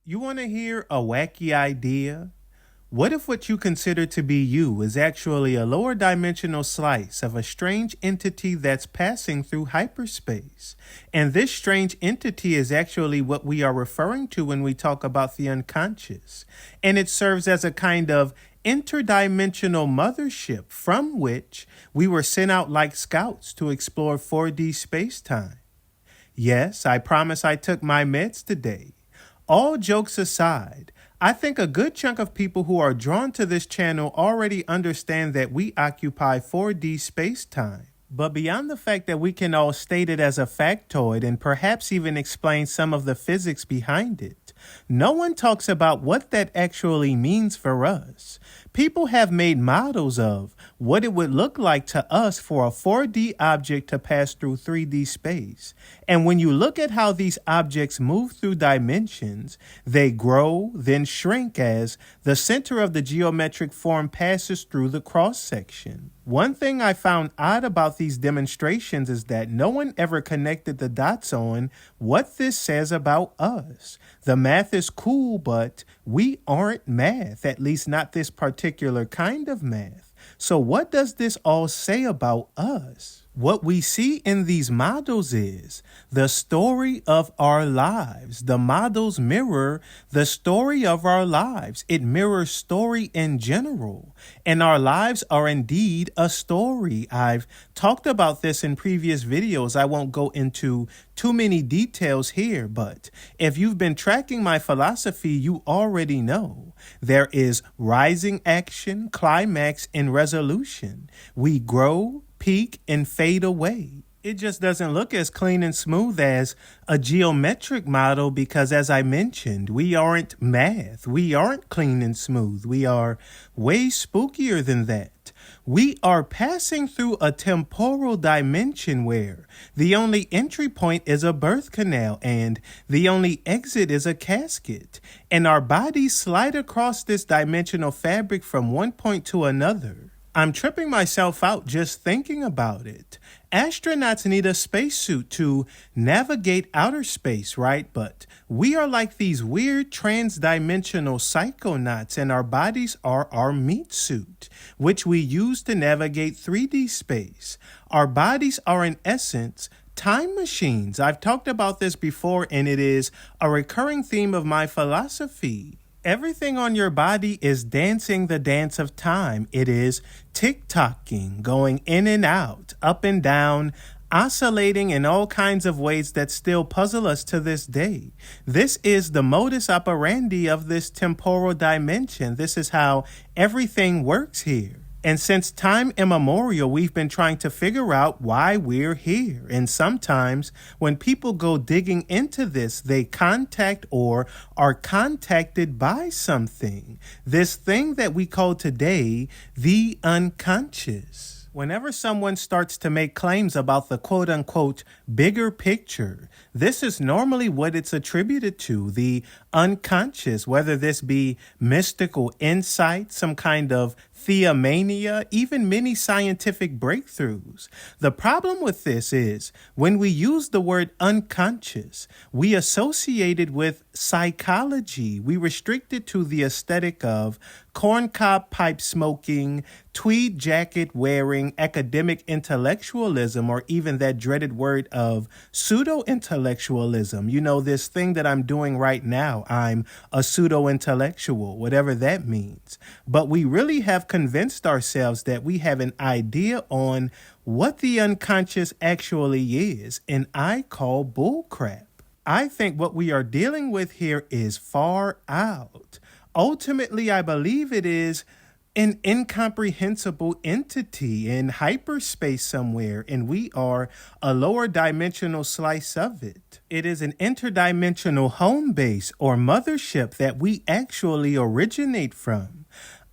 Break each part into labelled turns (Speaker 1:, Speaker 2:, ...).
Speaker 1: You want to hear a wacky idea? What if what you consider to be you is actually a lower dimensional slice of a strange entity that's passing through hyperspace? And this strange entity is actually what we are referring to when we talk about the unconscious. And it serves as a kind of interdimensional mothership from which we were sent out like scouts to explore 4D space-time. Yes, I promise I took my meds today. All jokes aside, I think a good chunk of people who are drawn to this channel already understand that we occupy 4D space-time. But beyond the fact that we can all state it as a factoid and perhaps even explain some of the physics behind it, no one talks about what that actually means for us. People have made models of what it would look like to us for a 4D object to pass through 3D space. And when you look at how these objects move through dimensions, they grow, then shrink as the center of the geometric form passes through the cross-section. One thing I found odd about these demonstrations is that no one ever connected the dots on what this says about us. The math is cool, but we aren't math, at least not this particular kind of math. So what does this all say about us? What we see in these models is the story of our lives. The models mirror the story of our lives. It mirrors story in general. And our lives are indeed a story. I've talked about this in previous videos. I won't go into too many details here, but if you've been tracking my philosophy, you already know there is rising action, climax, and resolution. We grow, peak, and fade away. It just doesn't look as clean and smooth as a geometric model because, as I mentioned, we aren't math. We aren't clean and smooth. We are way spookier than that. We are passing through a temporal dimension where the only entry point is a birth canal and the only exit is a casket. And our bodies slide across this dimensional fabric from one point to another. I'm tripping myself out just thinking about it. Astronauts need a spacesuit to navigate outer space, right? But we are like these weird trans-dimensional psychonauts, and our bodies are our meat suit, which we use to navigate 3D space. Our bodies are, in essence, time machines. I've talked about this before, and it is a recurring theme of my philosophy. Everything on your body is dancing the dance of time. It is tick-tocking, going in and out, up and down, oscillating in all kinds of ways that still puzzle us to this day. This is the modus operandi of this temporal dimension. This is how everything works here. And since time immemorial, we've been trying to figure out why we're here. And sometimes when people go digging into this, they contact or are contacted by something. This thing that we call today the unconscious. Whenever someone starts to make claims about the quote-unquote bigger picture, this is normally what it's attributed to, the unconscious, whether this be mystical insight, some kind of theomania, even many scientific breakthroughs. The problem with this is when we use the word unconscious, we associate it with psychology. We restrict it to the aesthetic of corncob pipe smoking, tweed jacket wearing, academic intellectualism, or even that dreaded word of pseudo-intellectualism. You know, this thing that I'm doing right now, I'm a pseudo-intellectual, whatever that means. But we really have convinced ourselves that we have an idea on what the unconscious actually is, and I call bullcrap. I think what we are dealing with here is far out. Ultimately, I believe it is an incomprehensible entity in hyperspace somewhere, and we are a lower dimensional slice of it. It is an interdimensional home base or mothership that we actually originate from.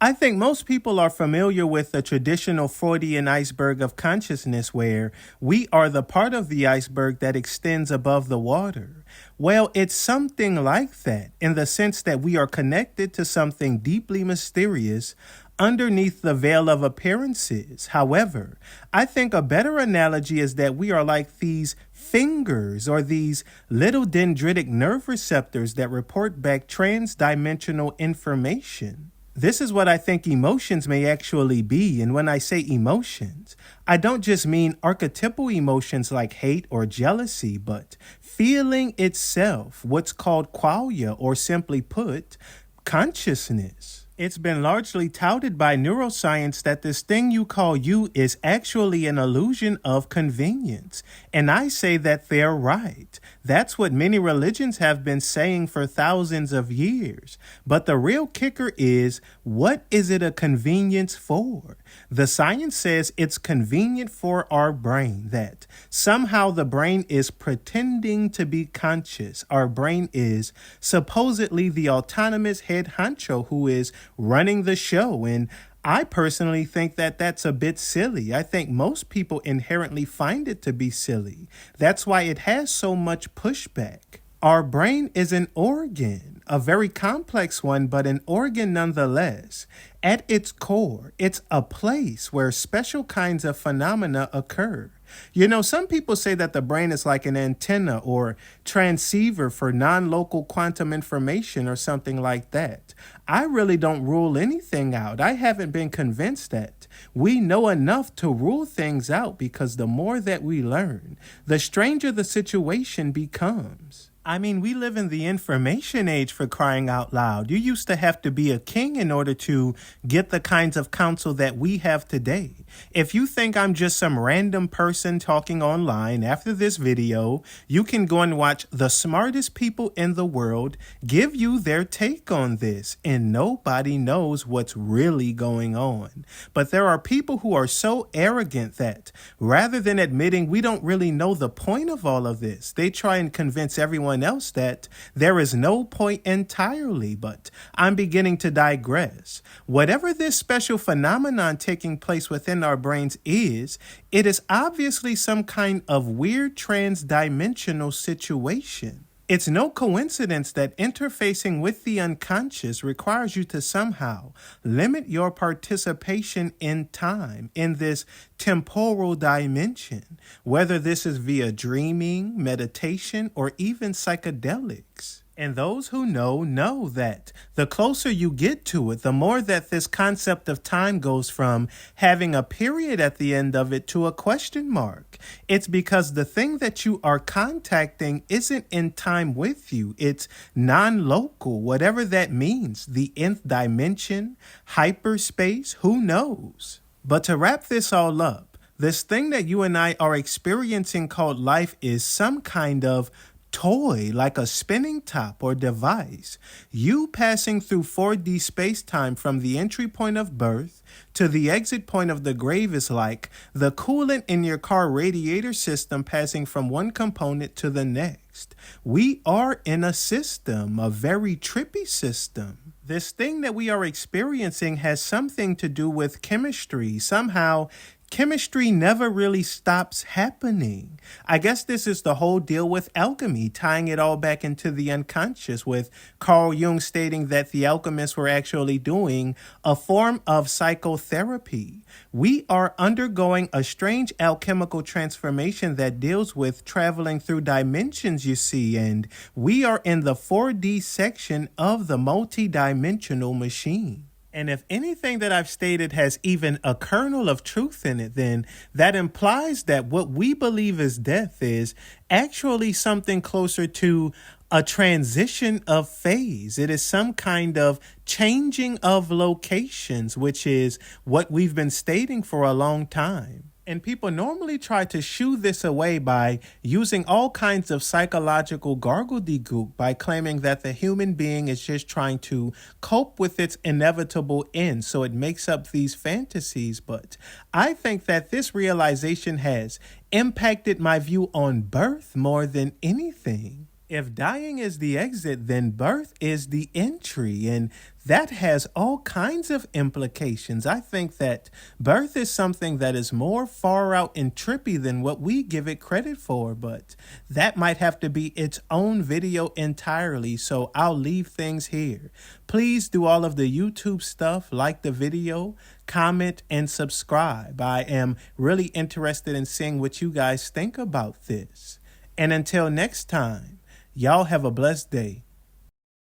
Speaker 1: I think most people are familiar with the traditional Freudian iceberg of consciousness where we are the part of the iceberg that extends above the water. Well, it's something like that in the sense that we are connected to something deeply mysterious underneath the veil of appearances. However, I think a better analogy is that we are like these fingers or these little dendritic nerve receptors that report back trans-dimensional information. This is what I think emotions may actually be, and when I say emotions, I don't just mean archetypal emotions like hate or jealousy, but feeling itself, what's called qualia, or simply put, consciousness. It's been largely touted by neuroscience that this thing you call you is actually an illusion of convenience. And I say that they're right. That's what many religions have been saying for thousands of years. But the real kicker is, what is it a convenience for? The science says it's convenient for our brain, that somehow the brain is pretending to be conscious. Our brain is supposedly the autonomous head honcho who is running the show. And I personally think that that's a bit silly. I think most people inherently find it to be silly. That's why it has so much pushback. Our brain is an organ, a very complex one, but an organ nonetheless. At its core, it's a place where special kinds of phenomena occur. You know, some people say that the brain is like an antenna or transceiver for non-local quantum information or something like that. I really don't rule anything out. I haven't been convinced that we know enough to rule things out, because the more that we learn, the stranger the situation becomes. I mean, we live in the information age, for crying out loud. You used to have to be a king in order to get the kinds of counsel that we have today. If you think I'm just some random person talking online, after this video, you can go and watch the smartest people in the world give you their take on this, and nobody knows what's really going on. But there are people who are so arrogant that rather than admitting we don't really know the point of all of this, they try and convince everyone else that there is no point entirely. But I'm beginning to digress. Whatever this special phenomenon taking place within our brains is, it is obviously some kind of weird trans-dimensional situation. It's no coincidence that interfacing with the unconscious requires you to somehow limit your participation in time, in this temporal dimension, whether this is via dreaming, meditation, or even psychedelics. And those who know that the closer you get to it, the more that this concept of time goes from having a period at the end of it to a question mark. It's because the thing that you are contacting isn't in time with you. It's non-local, whatever that means. The nth dimension, hyperspace, who knows? But to wrap this all up, this thing that you and I are experiencing called life is some kind of toy, like a spinning top or device. You passing through 4D space-time from the entry point of birth to the exit point of the grave is like the coolant in your car radiator system passing from one component to the next. We are in a system, a very trippy system. This thing that we are experiencing has something to do with chemistry. Somehow, chemistry never really stops happening. I guess this is the whole deal with alchemy, tying it all back into the unconscious, with Carl Jung stating that the alchemists were actually doing a form of psychotherapy. We are undergoing a strange alchemical transformation that deals with traveling through dimensions, you see, and we are in the 4D section of the multi-dimensional machine. And if anything that I've stated has even a kernel of truth in it, then that implies that what we believe is death is actually something closer to a transition of phase. It is some kind of changing of locations, which is what we've been stating for a long time. And people normally try to shoo this away by using all kinds of psychological gargle-de-gook by claiming that the human being is just trying to cope with its inevitable end, so it makes up these fantasies. But I think that this realization has impacted my view on birth more than anything. If dying is the exit, then birth is the entry, and that has all kinds of implications. I think that birth is something that is more far out and trippy than what we give it credit for, but that might have to be its own video entirely, so I'll leave things here. Please do all of the YouTube stuff, like the video, comment, and subscribe. I am really interested in seeing what you guys think about this. And until next time, y'all have a blessed day.